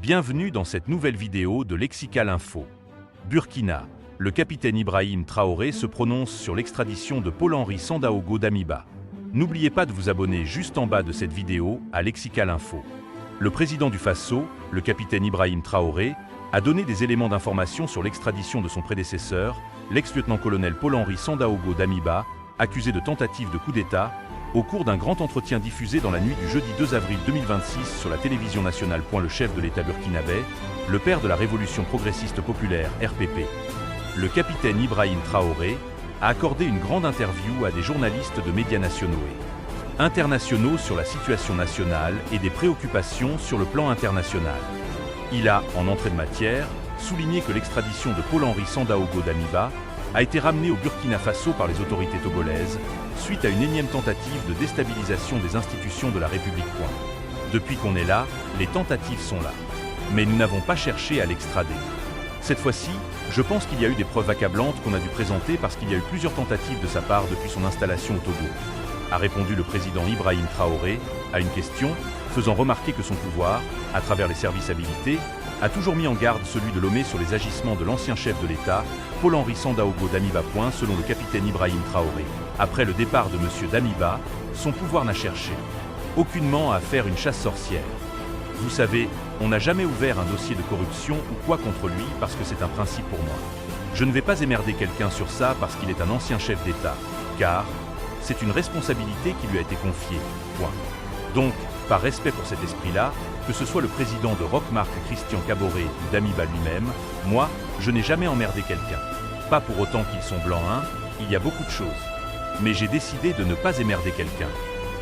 Bienvenue dans cette nouvelle vidéo de Lexical Info. Burkina. Le capitaine Ibrahim Traoré se prononce sur l'extradition de Paul-Henri Sandaogo Damiba. N'oubliez pas de vous abonner juste en bas de cette vidéo à Lexical Info. Le président du Faso, le capitaine Ibrahim Traoré, a donné des éléments d'information sur l'extradition de son prédécesseur, l'ex-lieutenant-colonel Paul-Henri Sandaogo Damiba, accusé de tentative de coup d'État, au cours d'un grand entretien diffusé dans la nuit du jeudi 2 avril 2026 sur la télévision nationale. Le chef de l'État burkinabé, le père de la Révolution progressiste populaire RPP, le capitaine Ibrahim Traoré, a accordé une grande interview à des journalistes de médias nationaux et internationaux sur la situation nationale et des préoccupations sur le plan international. Il a, en entrée de matière, souligné que l'extradition de Paul-Henri Sandaogo Damiba a été ramenée au Burkina Faso par les autorités togolaises, suite à une énième tentative de déstabilisation des institutions de la République. Depuis qu'on est là, les tentatives sont là. Mais nous n'avons pas cherché à l'extrader. Cette fois-ci, je pense qu'il y a eu des preuves accablantes qu'on a dû présenter parce qu'il y a eu plusieurs tentatives de sa part depuis son installation au Togo, a répondu le président Ibrahim Traoré à une question, faisant remarquer que son pouvoir, à travers les services habilités, a toujours mis en garde celui de Lomé sur les agissements de l'ancien chef de l'État, Paul-Henri Sandaogo Damiba. Selon le capitaine Ibrahim Traoré, après le départ de M. Damiba, son pouvoir n'a cherché aucunement à faire une chasse sorcière. Vous savez, on n'a jamais ouvert un dossier de corruption ou quoi contre lui parce que c'est un principe pour moi. Je ne vais pas émerder quelqu'un sur ça parce qu'il est un ancien chef d'État, car c'est une responsabilité qui lui a été confiée. Donc, par respect pour cet esprit-là, que ce soit le président de Rockmark Christian Caboret ou Damiba lui-même, moi, je n'ai jamais emmerdé quelqu'un. Pas pour autant qu'ils sont blancs, il y a beaucoup de choses. Mais j'ai décidé de ne pas émerder quelqu'un.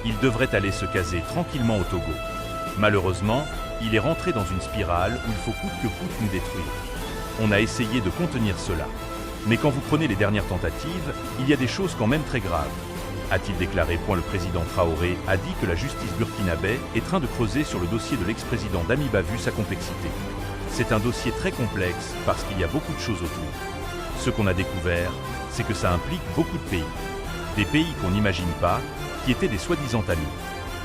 Il devrait aller se caser tranquillement au Togo. Malheureusement, il est rentré dans une spirale où il faut coûte que coûte nous détruire. On a essayé de contenir cela. Mais quand vous prenez les dernières tentatives, il y a des choses quand même très graves, a-t-il déclaré. Le président Traoré a dit que la justice burkinabé est en train de creuser sur le dossier de l'ex-président Damiba vu sa complexité. C'est un dossier très complexe parce qu'il y a beaucoup de choses autour. Ce qu'on a découvert, c'est que ça implique beaucoup de pays. Des pays qu'on n'imagine pas, qui étaient des soi-disant amis.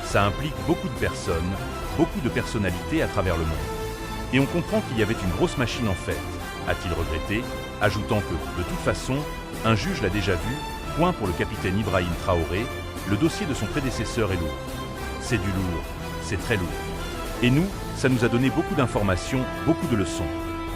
Ça implique beaucoup de personnes, beaucoup de personnalités à travers le monde. Et on comprend qu'il y avait une grosse machine en fait, a-t-il regretté, ajoutant que, de toute façon, un juge l'a déjà vu. Pour le capitaine Ibrahim Traoré, le dossier de son prédécesseur est lourd. C'est du lourd, c'est très lourd. Et nous, ça nous a donné beaucoup d'informations, beaucoup de leçons,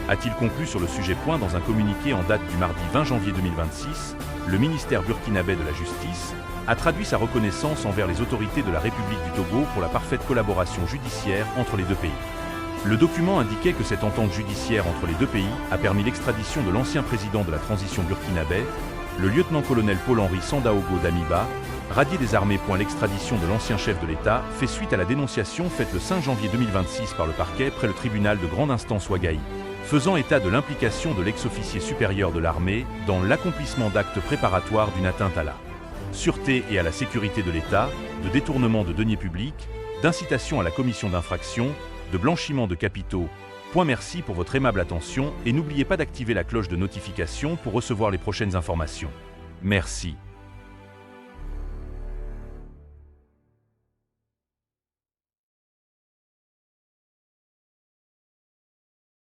a-t-il conclu sur le sujet. Dans un communiqué en date du mardi 20 janvier 2026, le ministère burkinabé de la Justice a traduit sa reconnaissance envers les autorités de la République du Togo pour la parfaite collaboration judiciaire entre les deux pays. Le document indiquait que cette entente judiciaire entre les deux pays a permis l'extradition de l'ancien président de la transition burkinabé, le lieutenant-colonel Paul-Henri Sandaogo Damiba, radié des armées. L'extradition de l'ancien chef de l'État fait suite à la dénonciation faite le 5 janvier 2026 par le parquet près le tribunal de grande instance Ouagaï, faisant état de l'implication de l'ex-officier supérieur de l'armée dans l'accomplissement d'actes préparatoires d'une atteinte à la sûreté et à la sécurité de l'État, de détournement de deniers publics, d'incitation à la commission d'infraction, de blanchiment de capitaux. Merci pour votre aimable attention et n'oubliez pas d'activer la cloche de notification pour recevoir les prochaines informations. Merci.